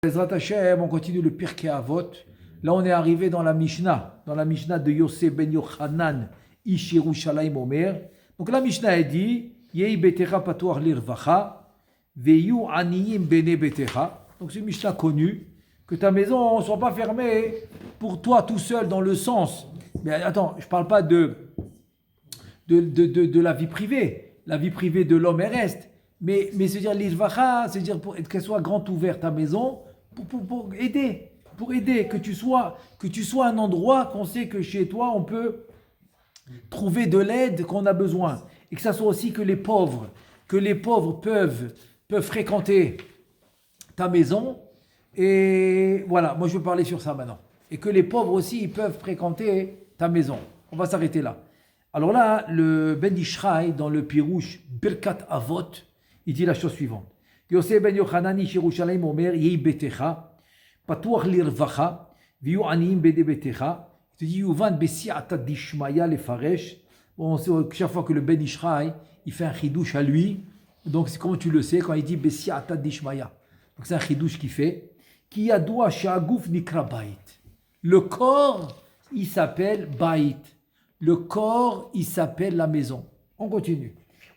Bezrat Hashem, on continue le Pirkei Avot. Là, on est arrivé dans la Mishnah de Yosef ben Yochanan, Ish Yerushalayim Omer. Donc la Mishnah a dit, Yei betecha patuach lirvacha, veyu aniyim bene betecha. Donc c'est une Mishnah connue, que ta maison ne soit pas fermée pour toi tout seul dans le sens. Mais attends, je ne parle pas de la vie privée. La vie privée de l'homme elle reste. Mais c'est-à-dire l'irvacha, c'est-à-dire qu'elle soit grande ouverte ta maison, pour aider, que tu sois un endroit qu'on sait que chez toi on peut trouver de l'aide qu'on a besoin, et que ça soit aussi que les pauvres peuvent fréquenter ta maison. Et voilà, moi je veux parler sur ça maintenant, et que les pauvres aussi ils peuvent fréquenter ta maison. On va s'arrêter là. Alors là, le Ben Ishraï dans le Pirouche Birkat Avot, il dit la chose suivante. Yosef ben Yochanan ish Yerushalayim Omer Yei betecha patuach lirvacha viyu aniyim bede betecha. Il te dit Yuvan besiata dishmaya lefaresh. Bon, chaque fois que le Ben Ishraï il fait un chidouche à lui, donc c'est comment tu le sais quand il dit besiata dishmaya. Donc c'est un chidouche qu'il fait. Ki yadua she'aguf nikra bait. Le corps il s'appelle bait. Le corps il s'appelle la maison. On continue.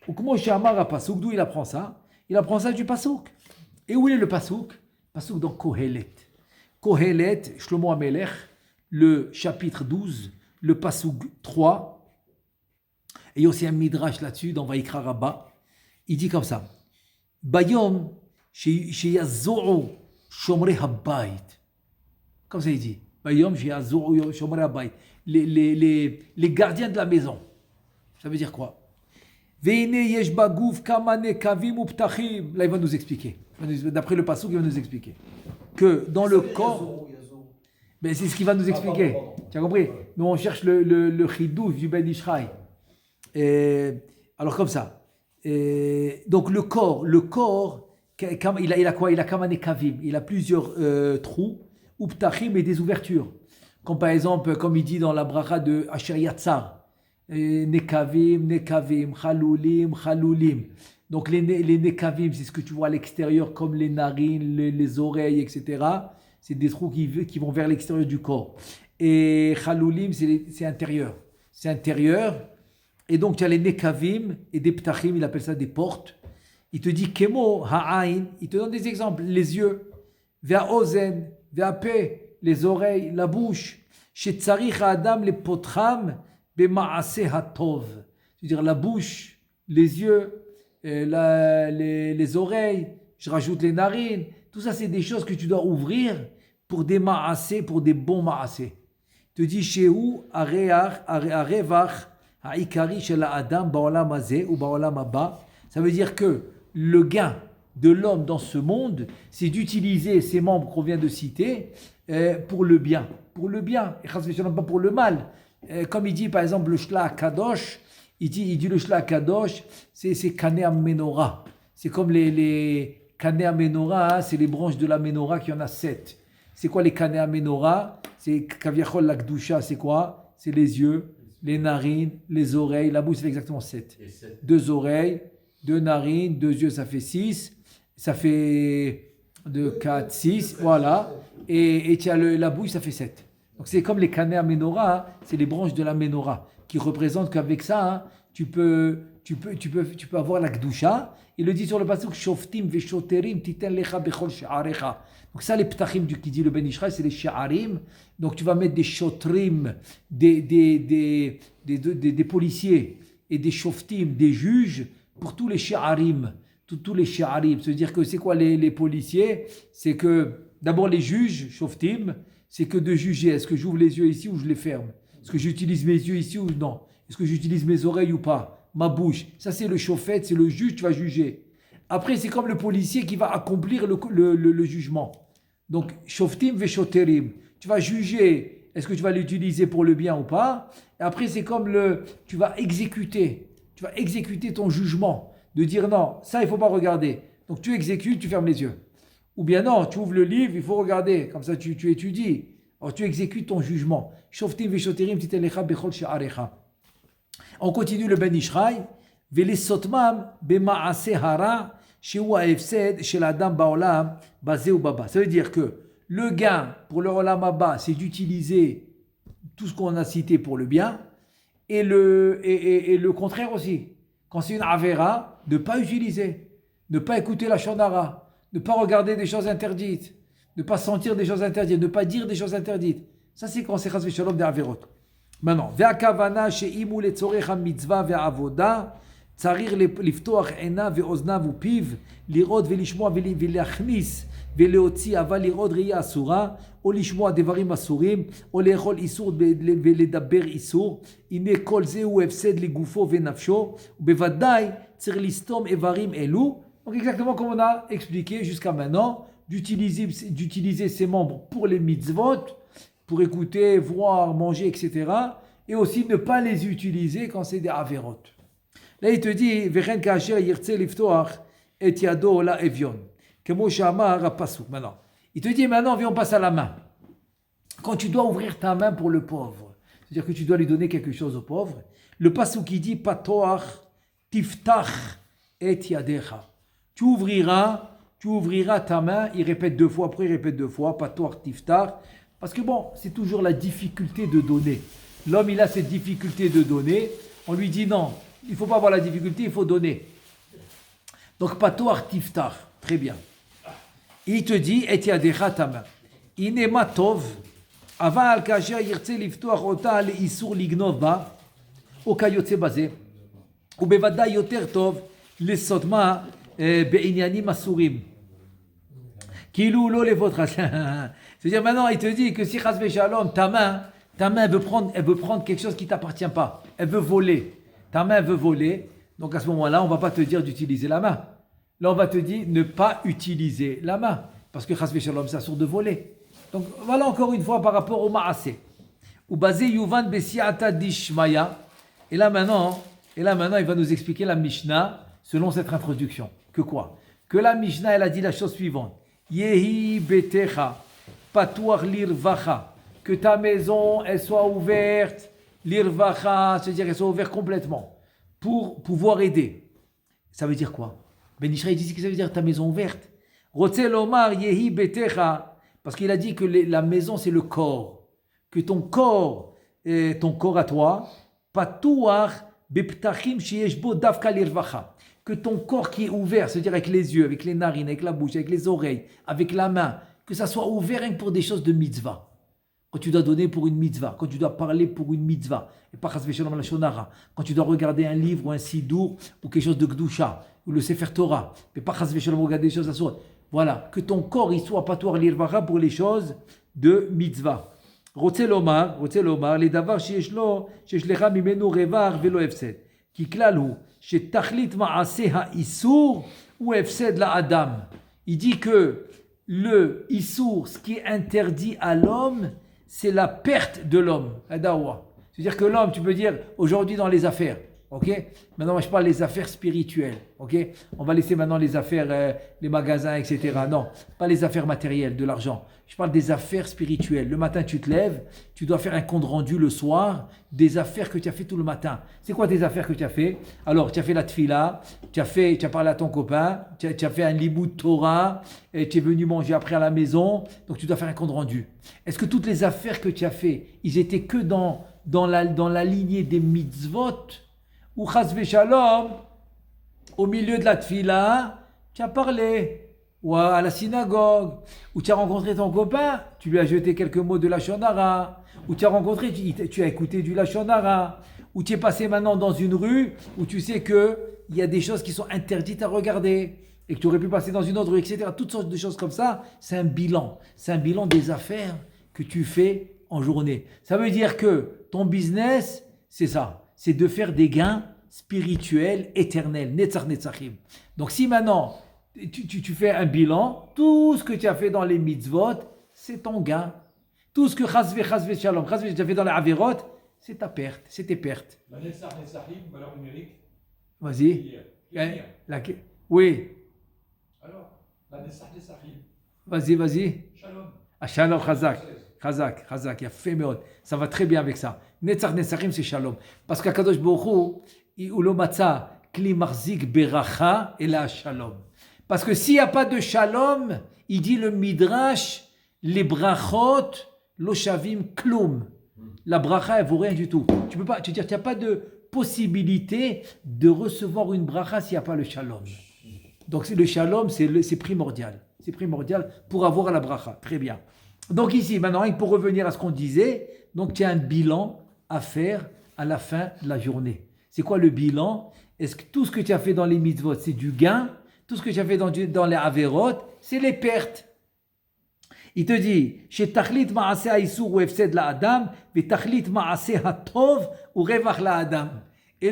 D'où il apprend ça? Il apprend ça du Pasouk. Et où est le Pasouk? Pasouk dans Kohelet. Kohelet, Shlomo Amelech, le chapitre 12, le Pasouk 3. Et il y a aussi un Midrash là-dessus dans Vaikra Rabba. Il dit comme ça. Bayom, sheyazo'u shomrei habayit. Comme ça il dit. Bayom, sheyazo'u shomrei habayit. Les gardiens de la maison. Ça veut dire quoi? Là, il va nous expliquer. D'après le passouk, il va nous expliquer que dans le corps, ben c'est ce qu'il va nous expliquer. Tu as compris? Nous, on cherche le chidouch du Ben Ishraï. Alors, comme ça. Donc, le corps, il a quoi? Il a kamane kavim. Il a plusieurs trous, ou ptachim, et des ouvertures. Comme par exemple, comme il dit dans la bracha de Asher Yatzar. Nekavim, chaloulim. Donc les nekavim, c'est ce que tu vois à l'extérieur, comme les narines, les oreilles, etc. C'est des trous qui vont vers l'extérieur du corps. Et chaloulim, c'est intérieur. C'est intérieur. Et donc tu as les nekavim et des ptachim, il appelle ça des portes. Il te dit kemo ha'ain, il te donne des exemples. Les yeux, ve'a ozen, ve'a pe, les oreilles, la bouche. Shetzarich ha'adam le potram. C'est-à-dire la bouche, les yeux, les oreilles, je rajoute les narines, tout ça c'est des choses que tu dois ouvrir pour des ma'asé, pour des bons ma'asé. Tu te dis chez où arevach ha'ikari shel ha'adam ba'olam hazeh ou ba'olam haba. Ça veut dire que le gain de l'homme dans ce monde, c'est d'utiliser ces membres qu'on vient de citer pour le bien, et pas pour le mal. Comme il dit par exemple le Shla Kadosh, il dit le Shla Kadosh, c'est Kaneh Menorah. C'est comme les Kaneh Menorah, hein, c'est les branches de la Menorah qui en a 7. C'est quoi les Kaneh Menorah? C'est Kaviachol la Kdusha, c'est quoi? C'est les yeux, les narines, les oreilles, la bouche, c'est exactement 7. 2 oreilles, 2 narines, 2 yeux, ça fait 6. Ça fait 4, 6, voilà. Et tu as la bouche, ça fait 7. Donc c'est comme les Kaneh Menorah, hein, c'est les branches de la Menorah qui représentent qu'avec ça, hein, tu peux avoir la Kdusha. Il le dit sur le pasuk Shoftim veshoterim titen lecha bechol she'arecha. Donc ça, les ptachim qui dit le Ben Ishraï, c'est les she'arim. Donc tu vas mettre des shotrim, des policiers, et des shoftim, des juges, pour tous les she'arim. Tous les she'arim. C'est-à-dire que c'est quoi les policiers? C'est que d'abord les juges, shoftim, c'est que de juger, est-ce que j'ouvre les yeux ici ou je les ferme? Est-ce que j'utilise mes yeux ici ou non? Est-ce que j'utilise mes oreilles ou pas? Ma bouche. Ça, c'est le chauffette, c'est le juge, tu vas juger. Après, c'est comme le policier qui va accomplir le jugement. Donc, shoftim veshoterim. Tu vas juger, est-ce que tu vas l'utiliser pour le bien ou pas? Et après, c'est comme tu vas exécuter. Tu vas exécuter ton jugement. De dire non, ça, il ne faut pas regarder. Donc, tu exécutes, tu fermes les yeux. Ou bien non, tu ouvres le livre, il faut regarder. Comme ça, tu étudies. Alors, tu exécutes ton jugement. On continue le Ben Ishraï. Vele sotmam bema'ase hara Shehu ha'efsed shel adam ba'olam basé ou baba. Ça veut dire que le gain pour le olam haba, c'est d'utiliser tout ce qu'on a cité pour le bien, et le contraire aussi. Quand c'est une avera, ne pas utiliser, ne pas écouter la shonara, ne pas regarder des choses interdites, ne pas sentir des choses interdites, ne pas dire des choses interdites. Ça, c'est quand c'est chas v'shalom des averot. Maintenant, ve'akavana she'imu letzorech ha-mitzvah ve'avoda, צריך לפתוח עיניו ואוזניו ופיו, לראות ולשמוע ולהכניס ולהוציא, אבל לראות ראייה אסורה, או לשמוע דברים אסורים, או לאכול איסור ולדבר איסור. הנה כל זה הוא הפסד לגופו ונפשו, ובוודאי צריך לסתום איברים אלו. Donc exactement comme on a expliqué jusqu'à maintenant, d'utiliser ses membres pour les mitzvot, pour écouter, voir, manger, etc. Et aussi ne pas les utiliser quand c'est des averot. Là, il te dit, Vechen kasher yirtze liftoach et yado la evion. Comme Shamar apasuk. Maintenant, il te dit maintenant, viens, on passe à la main. Quand tu dois ouvrir ta main pour le pauvre, c'est-à-dire que tu dois lui donner quelque chose au pauvre, le pasuk qui dit patoach tiftach et yadecha. Tu ouvriras ta main. Il répète 2 fois, après il répète 2 fois, patoach tiftach. Parce que bon, c'est toujours la difficulté de donner. L'homme, il a cette difficulté de donner. On lui dit non. Il ne faut pas avoir la difficulté, il faut donner. Donc, patoar tiftar, très bien. Il te dit, et yadecha ta main. Inema tov, aval kasher yirtze liftoach ota leisur lignov ba, o kayotze baze, ou bevada yoter tov, lesotma be'inyanim asurim. Kilou lo le votre. C'est-à-dire maintenant, il te dit que si chas v'shalom, ta main, elle veut prendre quelque chose qui ne t'appartient pas. Elle veut voler. Ta main veut voler, donc à ce moment-là, on ne va pas te dire d'utiliser la main. Là, on va te dire ne pas utiliser la main, parce que chas v'shalom, c'est sûr de voler. Donc voilà encore une fois par rapport au ma'aseh. Ou basé yuvan besiata dishmaya. Et là maintenant, il va nous expliquer la Mishnah selon cette introduction. Que quoi? Que la Mishnah, elle a dit la chose suivante. Yehi betecha patuach lirvacha. Que ta maison, elle soit ouverte. L'irvacha, c'est-à-dire qu'elle soit ouverte complètement pour pouvoir aider. Ça veut dire quoi? Ben Ishraï dit que ça veut dire ta maison ouverte. Rotzel Omar yehi betecha, parce qu'il a dit que la maison c'est le corps, que ton corps à toi, patuach beptachim sheyesh bo davka l'irvacha, que ton corps qui est ouvert, c'est-à-dire avec les yeux, avec les narines, avec la bouche, avec les oreilles, avec la main, que ça soit ouvert rien que pour des choses de mitzvah. Quand tu dois donner pour une mitzvah, quand tu dois parler pour une mitzvah, et pas chas v'shalom la shonara, quand tu dois regarder un livre ou un sidour ou quelque chose de gdusha, ou le sefer Torah, et pas chas v'shalom regarder des choses à soi. Voilà, que ton corps il soit patoir l'irvacha pour les choses de mitzvah. Rotzel omar, les davar sheyesh lecha mimenu revar velo efsed. Ki klalu, shetachlit ma'aseh ha'isur ou efsed la adam. Il dit que le isur, ce qui est interdit à l'homme, c'est la perte de l'homme, c'est-à-dire que l'homme, tu peux dire, aujourd'hui dans les affaires, ok? Maintenant, je parle des affaires spirituelles, ok? On va laisser maintenant les affaires, les magasins, etc. Non, pas les affaires matérielles, de l'argent. Je parle des affaires spirituelles. Le matin, tu te lèves, tu dois faire un compte rendu le soir des affaires que tu as fait tout le matin. C'est quoi tes affaires que tu as fait? Alors, tu as fait la tfila, tu as parlé à ton copain, tu as fait un liboud Torah, et tu es venu manger après à la maison, donc tu dois faire un compte rendu. Est-ce que toutes les affaires que tu as fait, ils étaient que dans la lignée des mitzvot, ou chas v'shalom, au milieu de la tfila, tu as parlé, ou à la synagogue, ou tu as rencontré ton copain, tu lui as jeté quelques mots de Lashon Hara, ou tu as rencontré, tu as écouté du Lashon Hara, ou tu es passé maintenant dans une rue où tu sais qu'il y a des choses qui sont interdites à regarder, et que tu aurais pu passer dans une autre rue, etc. Toutes sortes de choses comme ça, c'est un bilan. C'est un bilan des affaires que tu fais en journée. Ça veut dire que ton business, c'est ça, c'est de faire des gains spirituels, éternels, netzach netzachim. Donc si maintenant, tu fais un bilan, tout ce que tu as fait dans les mitzvot, c'est ton gain. Tout ce que chas v'shalom, tu as fait dans les averot, c'est ta perte, c'est tes pertes. La netzach netzachim, valeur numérique. Vas-y. Oui. Alors, la netzach netzachim. Vas-y. Shalom. Ah, shalom, chazak, il a fait meod. Ça va très bien avec ça. Netzach netzachim, c'est shalom. Parce qu'Akadosh Baruch Hu, il le matza, kli marzik beracha, et la shalom. Parce que s'il n'y a pas de shalom, il dit le midrash, les brachot, lo shavim klum. La bracha, elle vaut rien du tout. Tu peux pas, tu veux dire, il n'y a pas de possibilité de recevoir une bracha s'il n'y a pas le shalom. Donc le shalom, c'est primordial. C'est primordial pour avoir la bracha. Très bien. Donc ici, maintenant, pour revenir à ce qu'on disait, donc tu as un bilan à faire à la fin de la journée. C'est quoi le bilan? Est-ce que tout ce que tu as fait dans les mitzvot, c'est du gain? Tout ce que tu as fait dans les averot, c'est les pertes. Il te dit, chez Tachlit Maaseh Haïsour ou Efsed la Adam, et Tachlit Maaseh Hatov ou Revach la Adam. Et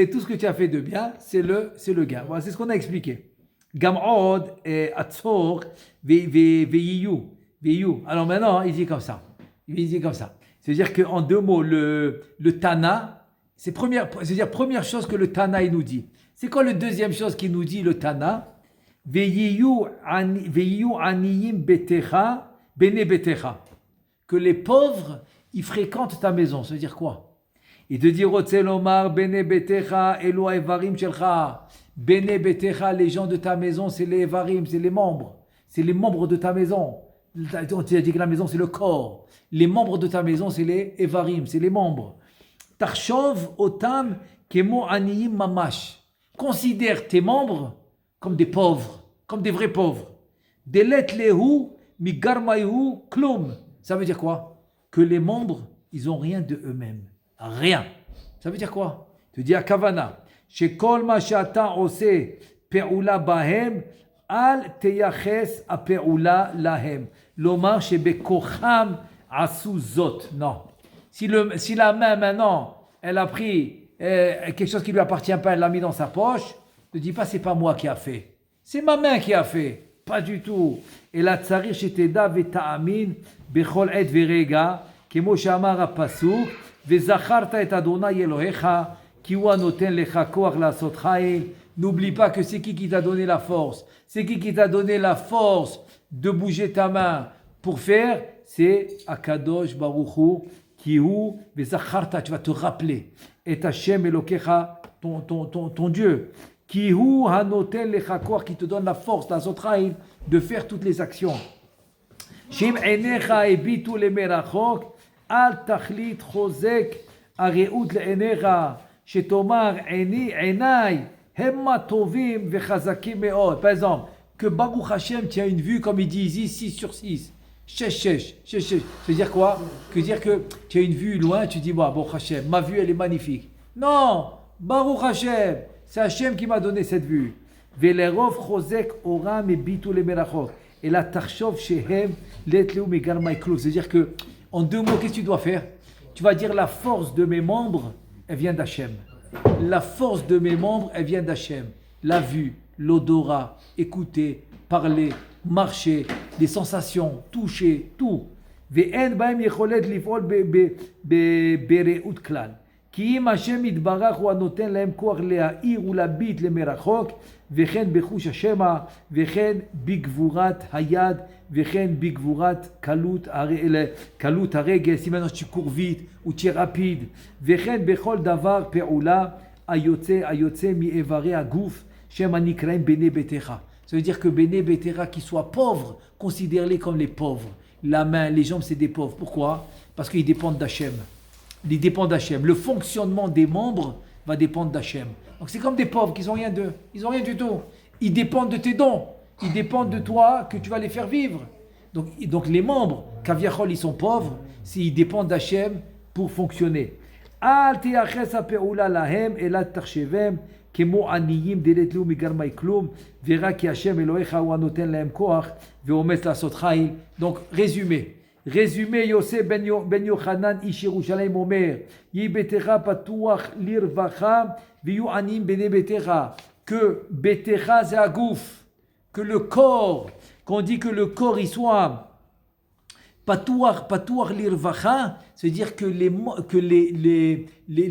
tout ce que tu as fait de bien, c'est le gain. Voilà, c'est ce qu'on a expliqué. Gam'od et Atzor ve'iyu. Alors maintenant, il dit comme ça. C'est-à-dire qu'en deux mots, le Tana, c'est-à-dire première chose que le Tana il nous dit. C'est quoi la deuxième chose qu'il nous dit le Tana? Ve'iyu aniyim betecha, bene betecha. Que les pauvres, ils fréquentent ta maison. Ça veut dire quoi? Il te dit, Rotzelomar, bene betecha, elo evarim shelcha. Bene betecha, les gens de ta maison, c'est les evarim, c'est les membres. C'est les membres de ta maison. Tu as dit que la maison, c'est le corps. Les membres de ta maison, c'est les evarim, c'est les membres. Tarshov otam kemo aniyim mamash. Considère tes membres comme des pauvres, comme des vrais pauvres. Delet lehu migarmayu klum. Ça veut dire quoi? Que les membres, ils n'ont rien de eux-mêmes. Rien. Ça veut dire quoi? Tu dis à Kavana, chez kol ma shata ose pe'ula bahem, al teyaches a pe'ula lahem. L'omar chez bekocham asu zot. Non. Si la main maintenant, elle a pris quelque chose qui lui appartient pas, elle l'a mis dans sa poche, ne dis pas c'est pas moi qui a fait. C'est ma main qui a fait. Pas du tout. Et la tsarir sheteda veta'amin bechol et verega, kemo shamar apasuk, vezacharta et Adonai Elohecha, ki hu anoten lecha koach la'asot chayil. N'oublie pas que c'est qui t'a donné la force. C'est qui t'a donné la force de bouger ta main pour faire? C'est Akadosh Baruch Hu, ki hu vezacharta, tu vas te rappeler. Et Hashem Elokecha, ton Dieu. Ki hu hanoten lecha koach, qui te donne la force, la'asot chayil, de faire toutes les actions. Shim enecha ebitu lemerachok, al tachlit chozek areut le'enecha, shetomar enai hemma tovim vechazakim meod. Par exemple, que Baruch Hashem tient une vue, comme il dit ici, 6 sur 6. Shesh. C'est-à-dire quoi? Que dire que tu as une vue loin, tu dis, Baruch Hashem, ma vue elle est magnifique. Non, Baruch Hashem, c'est Hashem qui m'a donné cette vue. Velerov chozek oram ebitu lemerachok. Et la tarshov shehem letleu megarmai klou. C'est-à-dire que, en deux mots, qu'est-ce que tu dois faire? Tu vas dire la force de mes membres, elle vient d'Hachem. La force de mes membres, elle vient d'Hachem. La vue, l'odorat, écouter, parler, marcher, les sensations, toucher, tout. Ve'en bahem yecholet lifol bereut klal. כי אם השם יתברך הוא הנותן להם כוח להאיר ולהביט למרחוק, וכן בחוש השמע, וכן בגבורת היד, וכן בגבורת קלות הרגל, si maintenant tu cours vite ou tu es rapide, וכן בכל דבר פעולה היוצא מאיברי הגוף, שהם הנקראים בני ביתך. Ça veut dire que bene betera, qui soient pauvres, considère-les comme les pauvres. La main, les jambes, c'est des pauvres. Pourquoi? Parce qu'ils dépendent d'Hachem. Ils dépendent d'Hachem. Le fonctionnement des membres va dépendre d'Hachem. Donc c'est comme des pauvres qui n'ont rien d'eux. Ils n'ont rien du tout. Ils dépendent de tes dons. Ils dépendent de toi que tu vas les faire vivre. Donc les membres, Kaviachol, ils sont pauvres, s'ils dépendent d'Hachem pour fonctionner. Al teyaches ha'pe'ula lahem elat tarshevem kemo aniyim deletlu migarmai klum vera ki Hashem Elohecha hu anoten lahem koach ve'ometz la'asot chayil. Donc Résumé, Yosef ben Yochanan ish Yerushalayim omer, Yi betecha patuach lirvacha, viyu anim bene betecha. Que betecha c'est agouf, que le corps, qu'on dit que le corps il soit patuach lirvacha, c'est-à-dire que les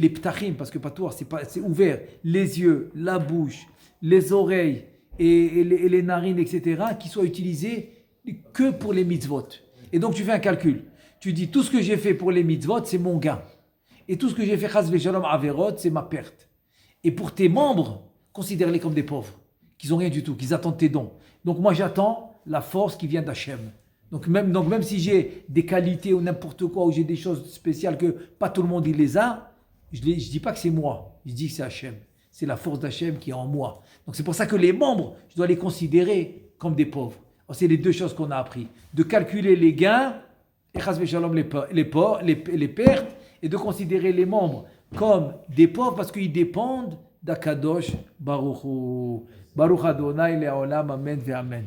ptachim, parce que patuach c'est ouvert, les yeux, la bouche, les oreilles et les narines, etc., qui soient utilisés que pour les mitzvot. Et donc tu fais un calcul. Tu dis tout ce que j'ai fait pour les mitzvot, c'est mon gain. Et tout ce que j'ai fait chas v'shalom averot, c'est ma perte. Et pour tes membres, considère-les comme des pauvres. qu'ils n'ont rien du tout, qu'ils attendent tes dons. Donc moi j'attends la force qui vient d'Hachem. Donc même si j'ai des qualités ou n'importe quoi, ou j'ai des choses spéciales que pas tout le monde il les a, je ne dis pas que c'est moi, je dis que c'est Hachem. C'est la force d'Hachem qui est en moi. Donc c'est pour ça que les membres, je dois les considérer comme des pauvres. Alors, c'est les deux choses qu'on a appris. De calculer les gains, et chas v'shalom les pertes, et de considérer les membres comme des pauvres parce qu'ils dépendent d'Akadosh Baruch Hu. Baruch Adonai Le'olam, Amen ve Amen.